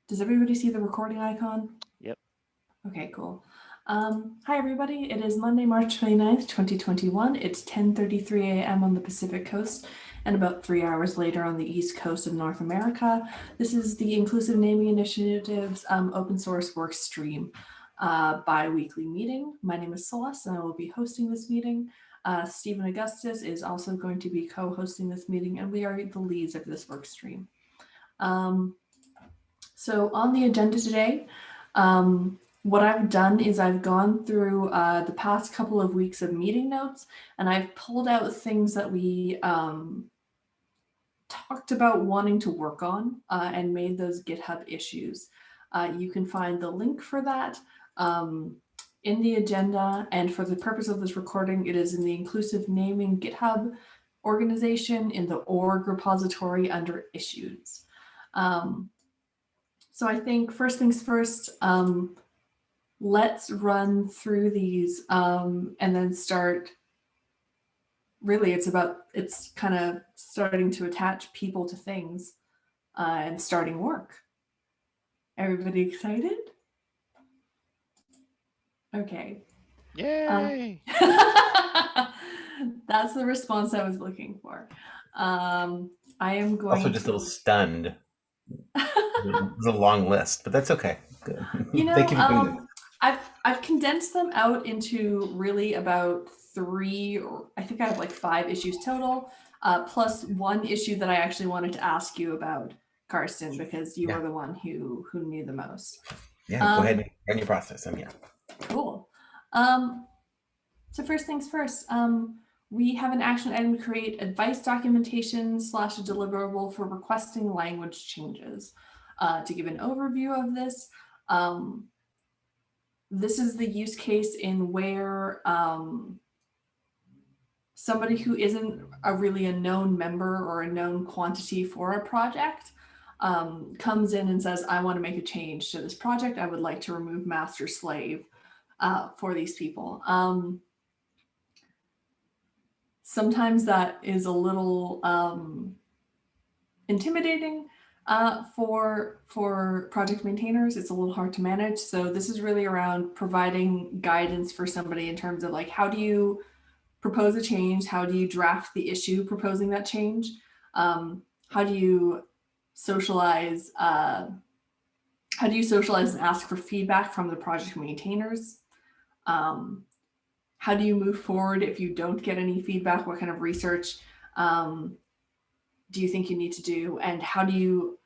Does everybody see the recording icon? Yep. Okay, cool. Hi, everybody. It is Monday, March 29th, 2021. It's 10:33 a.m. on the Pacific Coast and about 3 hours later on the East Coast of North America. This is the Inclusive Naming Initiative's open source Workstream bi-weekly meeting. My name is Celeste and I will be hosting this meeting. Stephen Augustus is also going to be co-hosting this meeting, and we are the leads of this Workstream. So on the agenda today, what I've done is I've gone through the past couple of weeks of meeting notes, and I've pulled out things that we talked about wanting to work on and made those GitHub issues. You can find the link for that in the agenda, and for the purpose of this recording, it is in the Inclusive Naming GitHub organization in the org repository under issues. So I think first things first, let's run through these and then start. Really, it's kind of starting to attach people to things and starting work. Everybody excited? Okay. Yay! That's the response I was looking for. I am going also just a little stunned. It's a long list, but that's okay. Good. Thank you for doing that. I've condensed them out into really about 3, or I think I have like 5 issues total, plus one issue that I actually wanted to ask you about, Karsten, because you were the one who knew the most. Yeah, go ahead and run your process. I'm here. Cool. So first things first, we have an action item to create advice documentation / a deliverable for requesting language changes. To give an overview of this, this is the use case in where somebody who isn't really a known member or a known quantity for a project comes in and says, I want to make a change to this project. I would like to remove master slave for these people. Sometimes that is a little intimidating for project maintainers. It's a little hard to manage. So this is really around providing guidance for somebody in terms of like, how do you propose a change? How do you draft the issue proposing that change? How do you socialize? How do you socialize and ask for feedback from the project maintainers? How do you move forward if you don't get any feedback? What kind of research do you think you need to do? And how do you,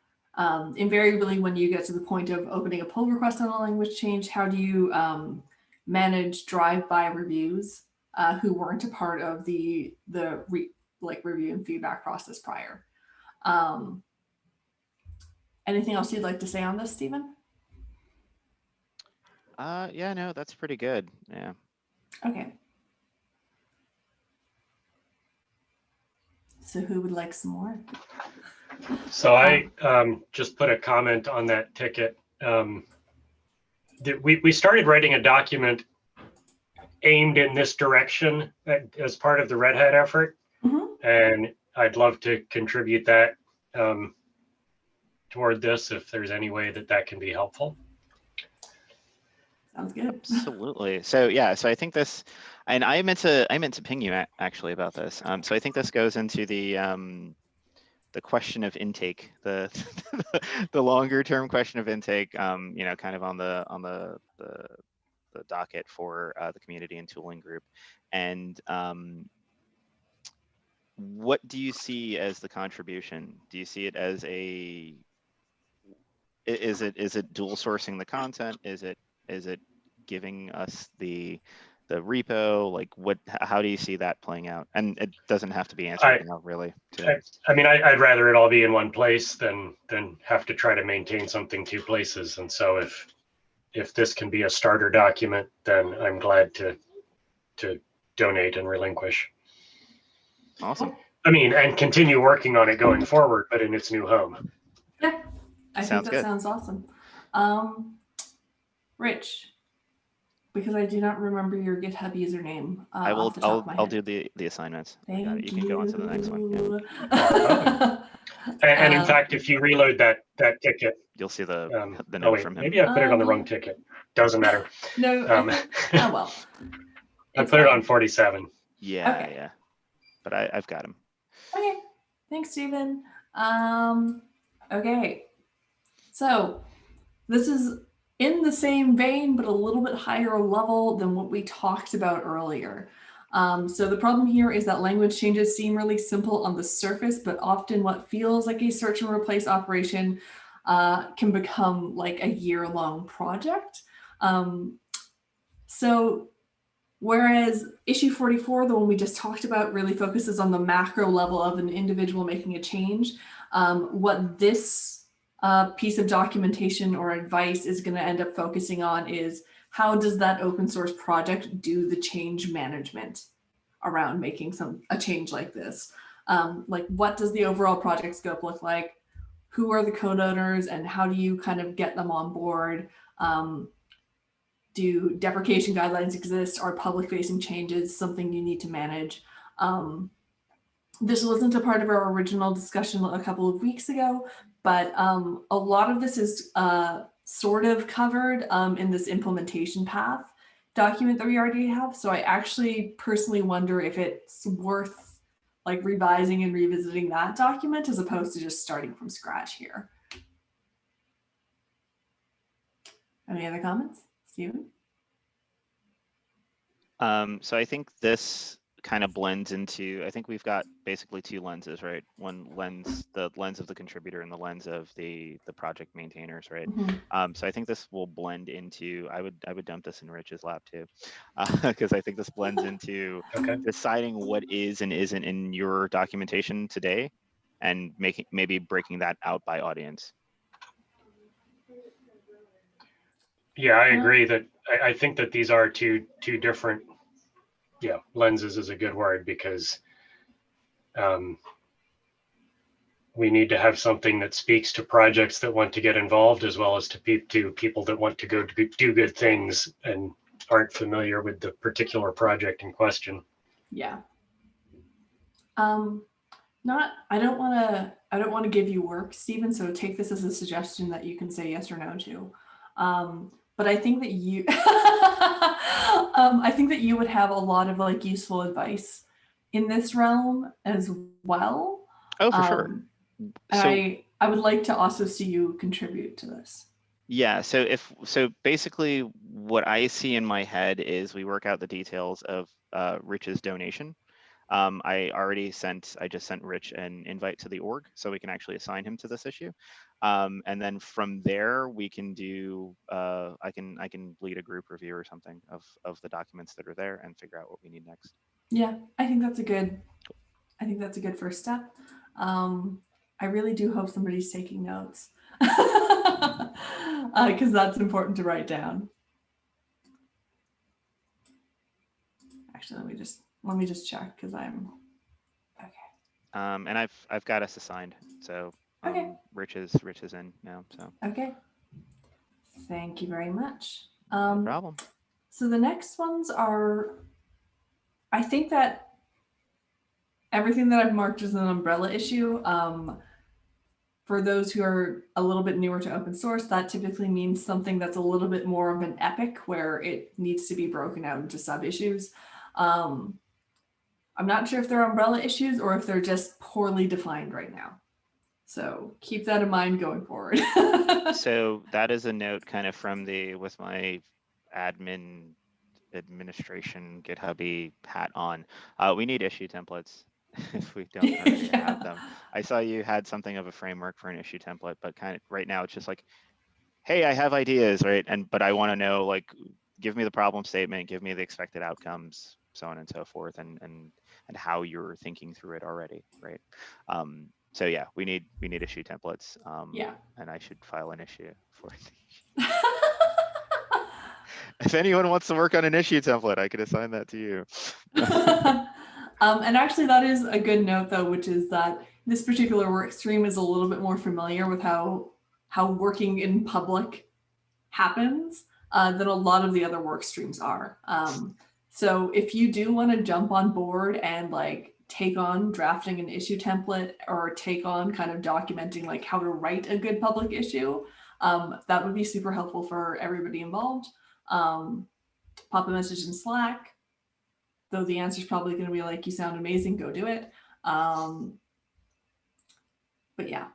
invariably, when you get to the point of opening a pull request on a language change, how do you manage drive-by reviews who weren't a part of the review and feedback process prior? Anything else you'd like to say on this, Stephen? Yeah, no, that's pretty good. Yeah. Okay. So who would like some more? So I just put a comment on that ticket. We started writing a document aimed in this direction as part of the Red Hat effort. Mm-hmm. And I'd love to contribute that toward this if there's any way that can be helpful. Sounds good. Absolutely. So yeah, so I think this, and I meant to ping you actually about this. So I think this goes into the question of intake, the the longer term question of intake. Kind of on the docket for the community and tooling group. And what do you see as the contribution? Do you see it as is it dual sourcing the content? Is it giving us the repo? Like how do you see that playing out? And it doesn't have to be answered now, really. I mean, I'd rather it all be in one place than have to try to maintain something 2 places. And so if this can be a starter document, then I'm glad to donate and relinquish. Awesome. I mean, and continue working on it going forward, but in its new home. Yeah, I think that sounds awesome. Rich, because I do not remember your GitHub username. I'll do the assignments. Thank you can go on to the next one. Yeah. And in fact, if you reload that ticket, You'll see the Oh note wait, from him. maybe I put it on the wrong ticket. Doesn't matter. No, Um, oh well. I It's put it fine. on 47. Yeah, Okay. yeah. But I've got him. Okay, thanks, Stephen. Okay, so this is in the same vein, but a little bit higher level than what we talked about earlier. So the problem here is that language changes seem really simple on the surface, but often what feels like a search and replace operation can become like a year-long project. So whereas issue 44, the one we just talked about, really focuses on the macro level of an individual making a change, what this piece of documentation or advice is going to end up focusing on is how does that open source project do the change management around making a change like this? Like what does the overall project scope look like? Who are the code owners and how do you kind of get them on board? Do deprecation guidelines exist? Are public facing changes something you need to manage? This wasn't a part of our original discussion a couple of weeks ago, but a lot of this is sort of covered in this implementation path document that we already have. So I actually personally wonder if it's worth like revising and revisiting that document as opposed to just starting from scratch here. Any other comments, Stephen? So I think this kind of blends into, I think we've got basically two lenses, right? One lens, the lens of the contributor and the lens of the project maintainers, right? Mm-hmm. So I think this will blend into, I would dump this in Rich's lap too, because I think this blends into Okay. deciding what is and isn't in your documentation today and maybe breaking that out by audience. Yeah, I agree that I think that these are two different, lenses is a good word because we need to have something that speaks to projects that want to get involved as well as to people that want to go do good things and aren't familiar with the particular project in question. Yeah. I don't want to give you work, Stephen, so take this as a suggestion that you can say yes or no to. But I think that you I think that you would have a lot of like useful advice in this realm as well. Oh, for sure. So I would like to also see you contribute to this. Yeah, so basically what I see in my head is we work out the details of Rich's donation. I just sent Rich an invite to the org so we can actually assign him to this issue. And then from there we can do, I can lead a group review or something of the documents that are there and figure out what we need next. Yeah, I think that's a good first step. I really do hope somebody's taking notes because that's important to write down. Actually, let me just check because I'm okay. And I've got us assigned, so Okay. Rich is in now. So Okay. Thank you very much. No problem. So the next ones are, I think that everything that I've marked as an umbrella issue. For those who are a little bit newer to open source, that typically means something that's a little bit more of an epic where it needs to be broken out into sub-issues. I'm not sure if they're umbrella issues or if they're just poorly defined right now. So keep that in mind going forward. So that is a note kind of from with my administration GitHub-y hat on. We need issue templates if we don't already have them. I saw you had something of a framework for an issue template, but kind of right now it's just like, hey, I have ideas, right? But I want to know, like, give me the problem statement, give me the expected outcomes, so on and so forth, and how you're thinking through it already, right? So yeah, we need issue templates. Yeah. And I should file an issue for it. If anyone wants to work on an issue template, I could assign that to you. And actually that is a good note though, which is that this particular work stream is a little bit more familiar with how working in public happens than a lot of the other work streams are. So if you do want to jump on board and like take on drafting an issue template or take on kind of documenting like how to write a good public issue, That would be super helpful for everybody involved. Pop a message in Slack, though the answer is probably going to be like, you sound amazing, go do it. But yeah,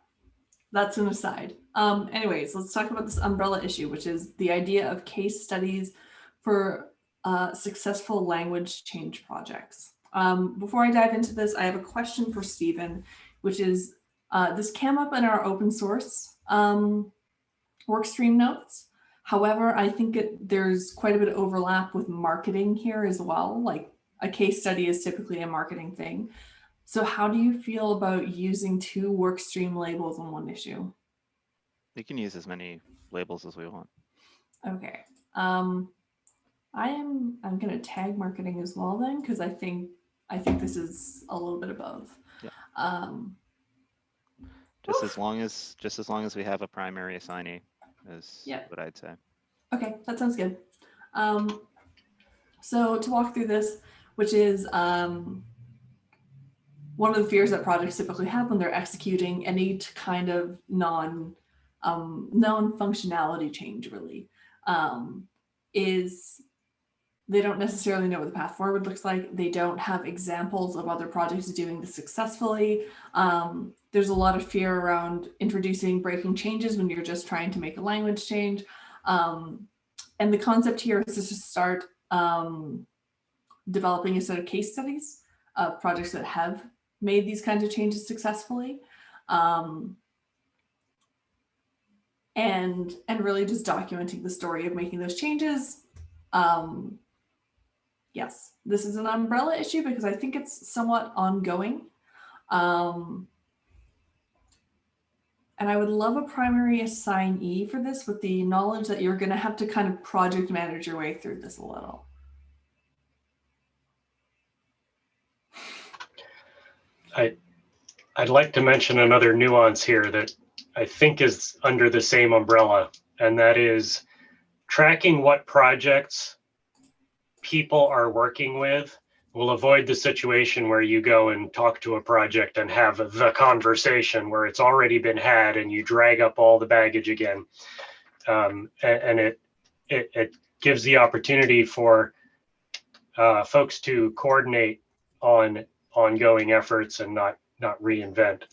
that's an aside. Anyways, let's talk about this umbrella issue, which is the idea of case studies for successful language change projects. Before I dive into this, I have a question for Stephen, which is, this came up in our open source Workstream notes. However, I think there's quite a bit of overlap with marketing here as well. Like a case study is typically a marketing thing. So how do you feel about using 2 Workstream labels on one issue? We can use as many labels as we want. Okay. I'm gonna tag marketing as well then, because I think this is a little bit above. Yeah. Just as long as we have a primary assignee is what I'd say. Okay, that sounds good. So to walk through this, which is one of the fears that projects typically have when they're executing any kind of non-functionality change, really, is they don't necessarily know what the path forward looks like. They don't have examples of other projects doing this successfully. There's a lot of fear around introducing breaking changes when you're just trying to make a language change. And the concept here is to start developing a set of case studies of projects that have made these kinds of changes successfully. And really just documenting the story of making those changes. Yes, this is an umbrella issue because I think it's somewhat ongoing. And I would love a primary assignee for this, with the knowledge that you're going to have to kind of project manage your way through this a little. I'd like to mention another nuance here that I think is under the same umbrella, and that is tracking what projects people are working with will avoid the situation where you go and talk to a project and have the conversation where it's already been had and you drag up all the baggage again. And it gives the opportunity for folks to coordinate on ongoing efforts and not reinvent.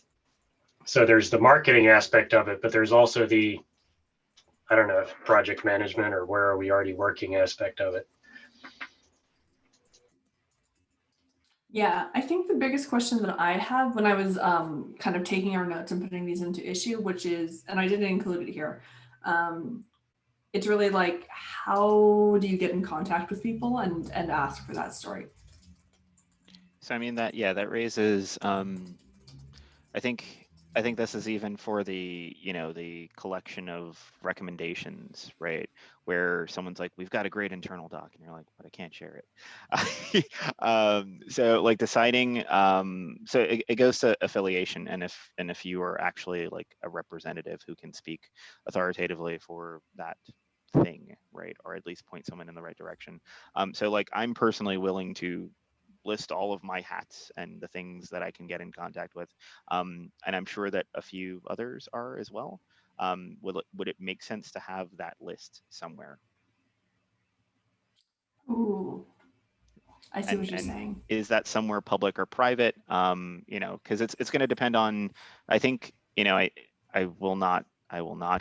So there's the marketing aspect of it, but there's also the, I don't know, project management or where are we already working aspect of it. Yeah, I think the biggest question that I have when I was kind of taking our notes and putting these into issue, which is, and I didn't include it here, it's really like, how do you get in contact with people and ask for that story? So I mean that raises I think this is even for the, the collection of recommendations, right? Where someone's like, we've got a great internal doc, and you're like, but I can't share it. So like deciding, so it goes to affiliation, and if you are actually like a representative who can speak authoritatively for that thing, right? Or at least point someone in the right direction. So like I'm personally willing to list all of my hats and the things that I can get in contact with. And I'm sure that a few others are as well. Would it make sense to have that list somewhere? Ooh, I see what you're saying. Is that somewhere public or private? Because it's going to depend on, I think, I will not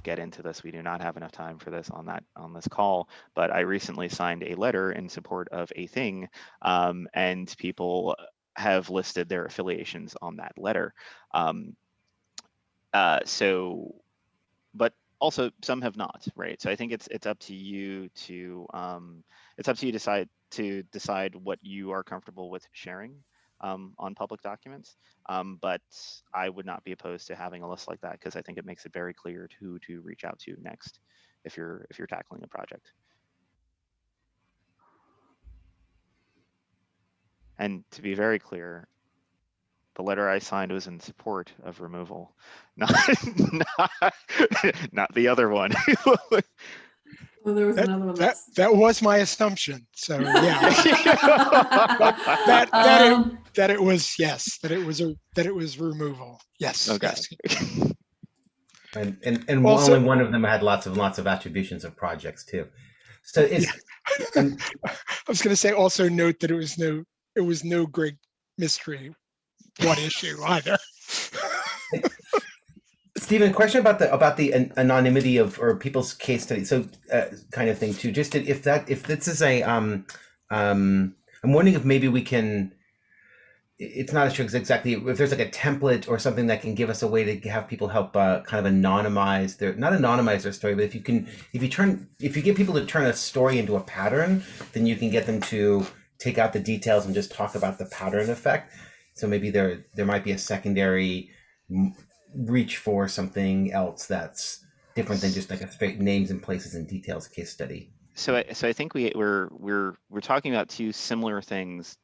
get into this. We do not have enough time for this on this call, but I recently signed a letter in support of a thing, and people have listed their affiliations on that letter. But also some have not, right? So I think it's up to you to decide what you are comfortable with sharing on public documents. But I would not be opposed to having a list like that, because I think it makes it very clear who to reach out to next if you're tackling a project. And to be very clear, the letter I signed was in support of removal, not the other one. Well, there was another one that was my assumption. So yeah, that it was removal. Yes. Okay. Yes. And Also- only one of them had lots of attributions of projects too. So it's and I was going to say also note that it was no great mystery what issue either. Stephen, question about the anonymity of or people's case study, so kind of thing too. Just if this is a I'm wondering if maybe we can. It's not sure exactly if there's like a template or something that can give us a way to have people help kind of anonymize not anonymize their story, but if you get people to turn a story into a pattern, then you can get them to take out the details and just talk about the pattern effect. So maybe there might be a secondary reach for something else that's different than just like a straight names and places and details case study. So I think we're talking about two similar things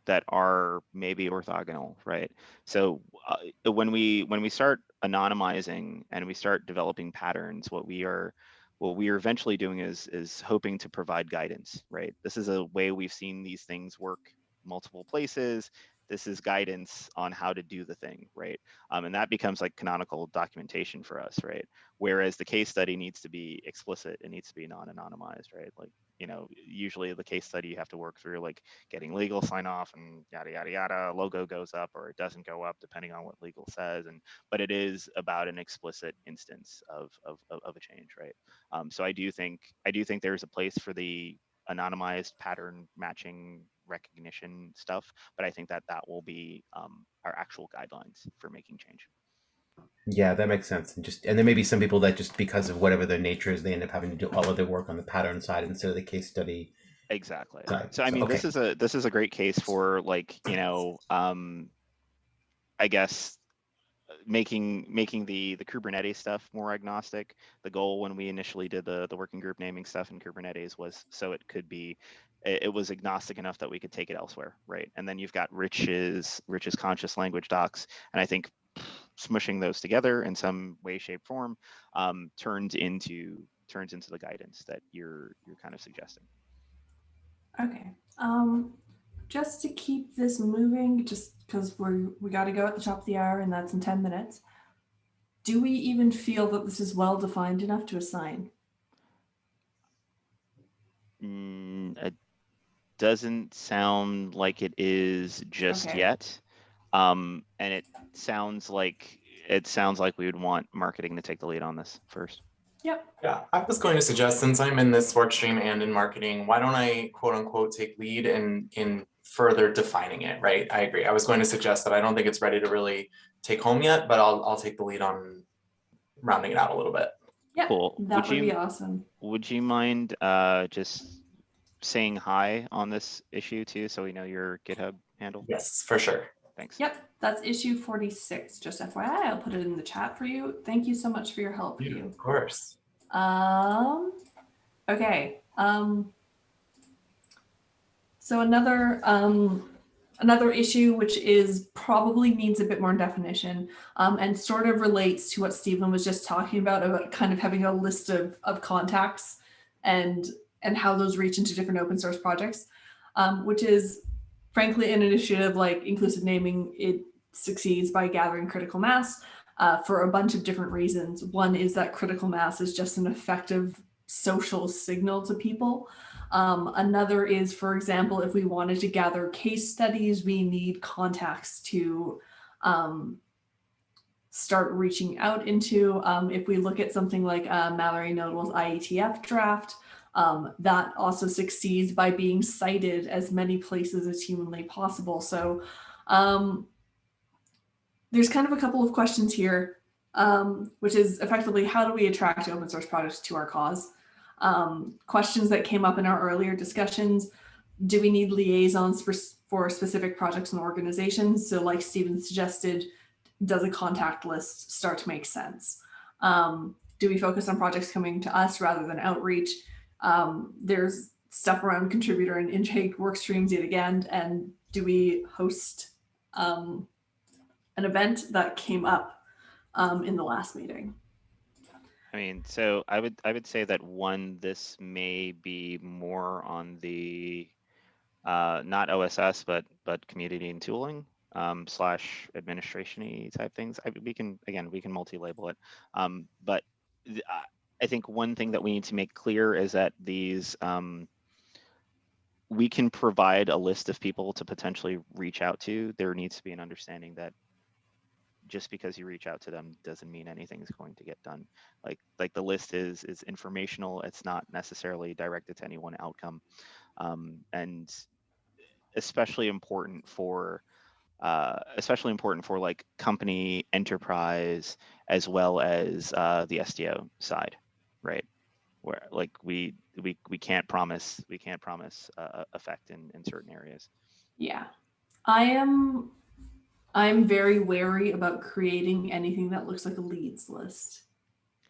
that are maybe orthogonal, right? So when we start anonymizing and we start developing patterns, what we are eventually doing is hoping to provide guidance, right? This is a way we've seen these things work multiple places. This is guidance on how to do the thing, right? And that becomes like canonical documentation for us, right? Whereas the case study needs to be explicit, it needs to be non-anonymized, right? Like, usually the case study you have to work through like getting legal sign off and yada yada yada. Logo goes up or it doesn't go up depending on what legal says, but it is about an explicit instance of a change, right? So I do think there's a place for the anonymized pattern matching recognition stuff, but I think that will be our actual guidelines for making change. Yeah, that makes sense. And there may be some people that just because of whatever their nature is, they end up having to do all of their work on the pattern side instead of the case study. Exactly. Side. So I mean, okay. this is a great case for like, I guess making the Kubernetes stuff more agnostic. The goal when we initially did the working group naming stuff in Kubernetes was so it was agnostic enough that we could take it elsewhere, right? And then you've got Rich's conscious language docs, and I think smushing those together in some way, shape, form turns into the guidance that you're kind of suggesting. Okay. Just to keep this moving, just because we got to go at the top of the hour, and that's in 10 minutes. Do we even feel that this is well defined enough to assign? It doesn't sound like it is just Okay. yet, and it sounds like we would want marketing to take the lead on this first. Yep. Yeah, I was going to suggest, since I'm in this work stream and in marketing, why don't I quote unquote take lead in further defining it, right? I agree. I was going to suggest that I don't think it's ready to really take home yet, but I'll take the lead on rounding it out a little bit. Yep. Cool. That would be awesome. Would you mind just saying hi on this issue too, so we know your GitHub handle? Yes, for sure. Thanks. Yep, that's issue 46. Just FYI, I'll put it in the chat for you. Thank you so much for your help, Yeah, Hugh. of course. Okay. So another issue, which is probably needs a bit more definition, and sort of relates to what Stephen was just talking about kind of having a list of contacts and how those reach into different open source projects, which is frankly an initiative like inclusive naming. It succeeds by gathering critical mass for a bunch of different reasons. One is that critical mass is just an effective social signal to people. Another is, for example, if we wanted to gather case studies, we need contacts to start reaching out into. If we look at something like Mallory Nodal's IETF draft, that also succeeds by being cited as many places as humanly possible. So there's kind of a couple of questions here, which is effectively, how do we attract open source projects to our cause? Questions that came up in our earlier discussions. Do we need liaisons for specific projects and organizations? So like Stephen suggested, does a contact list start to make sense? Do we focus on projects coming to us rather than outreach? There's stuff around contributor and intake work streams yet again. And do we host an event that came up in the last meeting? I mean, so I would say that this may be more on the not OSS but community and tooling. slash administration-y type things. We can multi-label it. But I think one thing that we need to make clear is that these, we can provide a list of people to potentially reach out to. There needs to be an understanding that just because you reach out to them doesn't mean anything is going to get done. Like the list is informational. It's not necessarily directed to any one outcome, and especially important for like company, enterprise, as well as the SDO side, right? Where like we can't promise effect in certain areas. Yeah, I'm very wary about creating anything that looks like a leads list.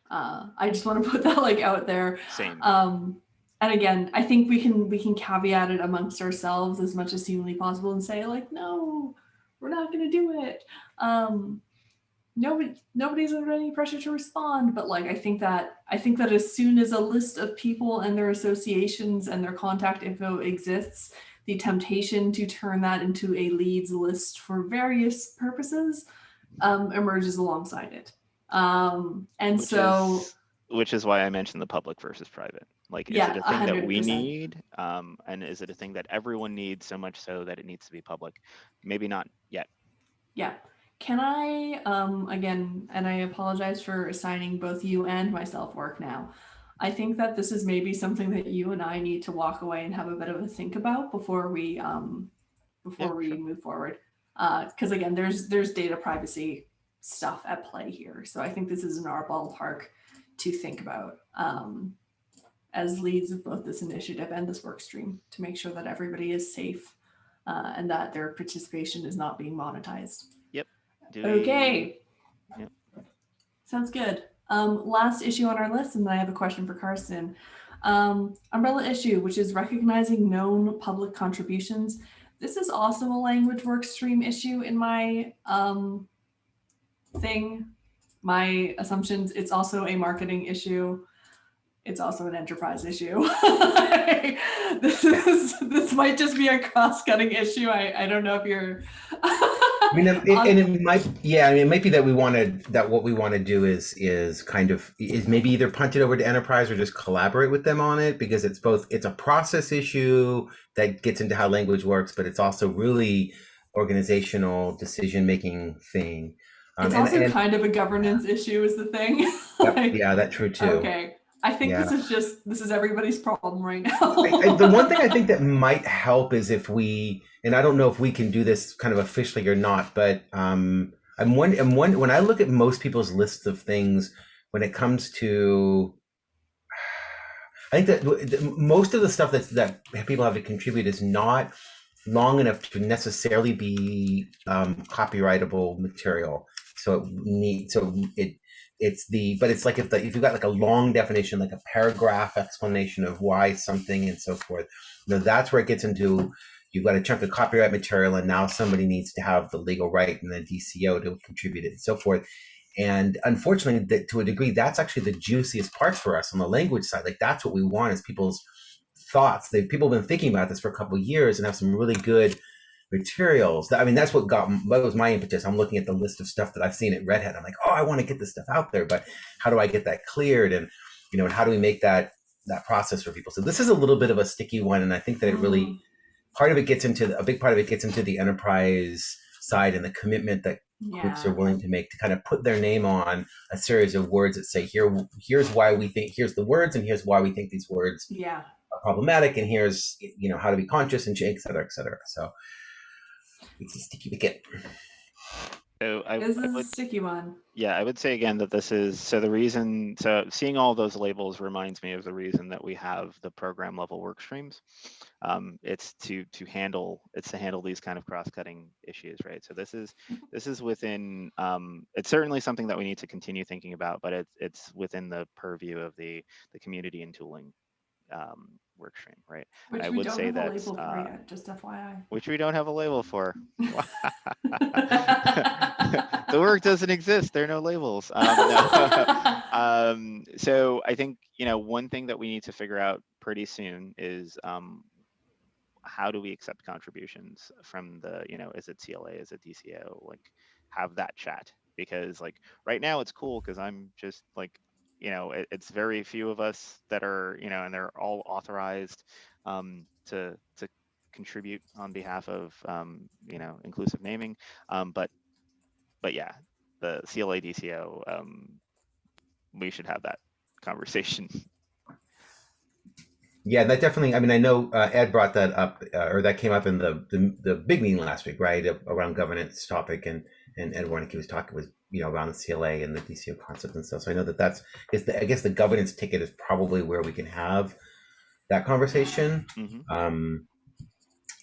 I just want to put that like out there. Same. And again, I think we can caveat it amongst ourselves as much as humanly possible and say like, no, we're not going to do it. Nobody's under any pressure to respond, but like I think that as soon as a list of people and their associations and their contact info exists, the temptation to turn that into a leads list for various purposes emerges alongside it. Which is why I mentioned the public versus private. Like, yeah, is it a thing 100%. That we 100%. need? And is it a thing that everyone needs so much so that it needs to be public? Maybe not yet. Yeah. Can I, again, and I apologize for assigning both you and myself work now. I think that this is maybe something that you and I need to walk away and have a bit of a think about before we move forward. Because again, there's data privacy stuff at play here. So I think this is in our ballpark to think about as leads of both this initiative and this work stream to make sure that everybody is safe and that their participation is not being monetized. Yep. Okay. Yep. Sounds good. Last issue on our list, and then I have a question for Carson. Umbrella issue, which is recognizing known public contributions. This is also a language work stream issue in my my assumptions. It's also a marketing issue. It's also an enterprise issue. This might just be a cross-cutting issue. I don't know if you're. I mean, it might be that what we want to do is maybe either punt it over to enterprise or just collaborate with them on it, because it's a process issue that gets into how language works, but it's also really organizational decision-making thing. It's also kind of a governance issue is the thing. Yep, yeah, that's true too. Okay. I think this is everybody's problem right now. The one thing I think that might help is if we, and I don't know if we can do this kind of officially or not, but when I look at most people's lists of things, when it comes to, I think that most of the stuff that people have to contribute is not long enough to necessarily be copyrightable material. It's like if you've got like a long definition, like a paragraph explanation of why something and so forth, that's where it gets into, you've got a chunk of copyright material and now somebody needs to have the legal right and the DCO to contribute it and so forth. And unfortunately, to a degree, that's actually the juiciest part for us on the language side. Like that's what we want is people's thoughts. People have been thinking about this for a couple of years and have some really good materials. I mean, that was my impetus. I'm looking at the list of stuff that I've seen at Red Hat. I'm like, oh, I want to get this stuff out there, but how do I get that cleared? And, how do we make that process for people? So this is a little bit of a sticky one. And I think that it really, a big part of it gets into the enterprise side and the commitment that groups are willing to make to kind of put their name on a series of words that say, here's why we think, here's the words, and here's why we think these words are problematic. And here's, how to be conscious and et cetera, et cetera. So it's a sticky wicket. So this is a sticky one. Yeah, I would say again that this is so seeing all those labels reminds me of the reason that we have the program level work streams. It's to handle these kind of cross-cutting issues, right? So this is within it's certainly something that we need to continue thinking about, but it's within the purview of the community and tooling work stream, right? Which I we would don't say have a that's label for yet, just FYI. Which we don't have a label for. The work doesn't exist. There are no labels. No. So I think one thing that we need to figure out pretty soon is how do we accept contributions from the, is it CLA, is it DCO? Like, have that chat, because like right now it's cool because I'm just like, it's very few of us that are, and they're all authorized to contribute on behalf of inclusive naming. But yeah, the CLA DCO, we should have that conversation. Yeah, that definitely. I mean, I know Ed brought that up, or that came up in the big meeting last week, right, around governance topic, and Ed Warnick was talking was around the CLA and the DCO concept and stuff. So I know that's I guess the governance ticket is probably where we can have that conversation. Mm-hmm.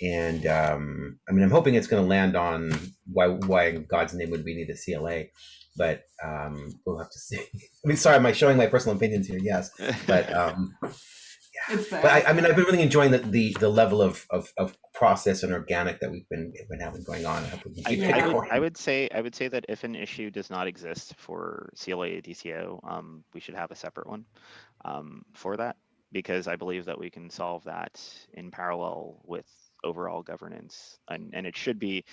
I mean, I'm hoping it's going to land on why in God's name would we need a CLA, but we'll have to see. I mean, sorry, am I showing my personal opinions here? Yes, but. It's fair. But I mean, I've been really enjoying the level of process and organic that we've been having going on. I hope we can keep it going. I would say that if an issue does not exist for CLA DCO, we should have a separate one for that, because I believe that we can solve that in parallel with overall governance, and it should be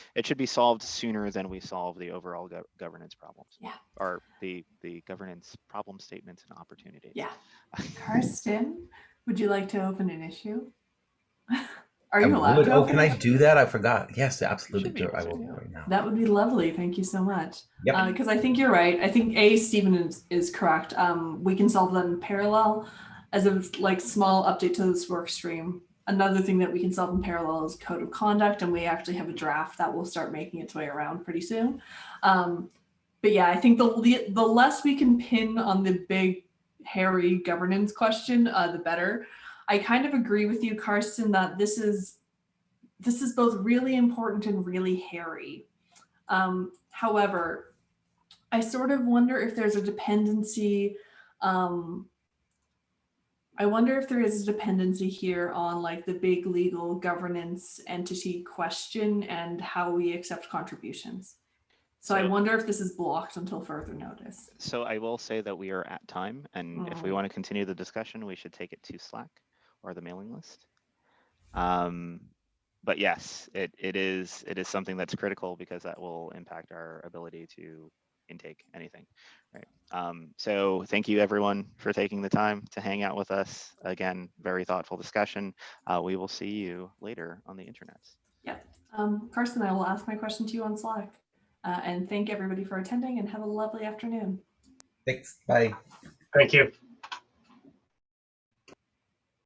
solved sooner than we solve the overall governance problems. Yeah. Or the governance problem statements and opportunities. Yeah. Karsten, would you like to open an issue? Are you allowed to? Oh, can I do that? I forgot. Yes, absolutely. I will do it right now. That would be lovely. Thank you so much. Yep. Because I think you're right. I think Stephen is correct. We can solve them in parallel as a small update to this work stream. Another thing that we can solve in parallel is code of conduct, and we actually have a draft that will start making its way around pretty soon. But yeah, I think the less we can pin on the big, hairy governance question, the better. I kind of agree with you, Karsten, that this is both really important and really hairy. However, I sort of wonder if there's a dependency. I wonder if there is a dependency here on the big legal governance entity question and how we accept contributions. So I wonder if this is blocked until further notice. So I will say that we are at time, and if we want to continue the discussion, we should take it to Slack or the mailing list. But yes, it is something that's critical, because that will impact our ability to intake anything, right? So thank you everyone for taking the time to hang out with us. Again, very thoughtful discussion. We will see you later on the internet. Yeah. Karsten, I will ask my question to you on Slack. And thank everybody for attending, and have a lovely afternoon. Thanks. Bye. Thank you.